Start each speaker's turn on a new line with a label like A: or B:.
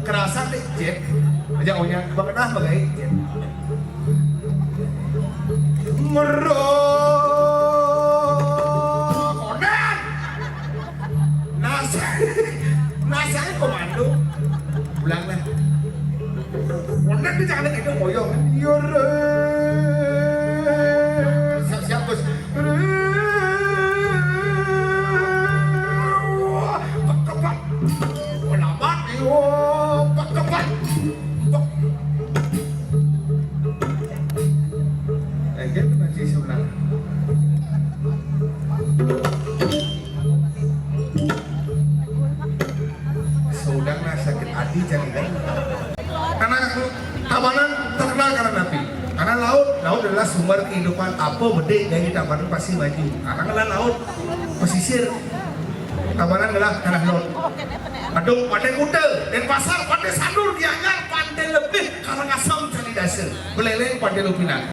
A: Kerasa deh jet aja ohnya bagaimana bagai jet kodan nasa komando pulang lah kodan tuh jangan gitu boyong siap bos sakit hati jadi kan karena Tabanan terkenal karena Nabi karena laut adalah sumber kehidupan apa bede dari Tabanan pasti maju karena laut pesisir Tabanan adalah tanah laut Badung Pantai Kuta dan pasar Pantai Sandur Gianyar Pantai Lebih Karangasem Candi Dasar Beleleng Pantai Lupina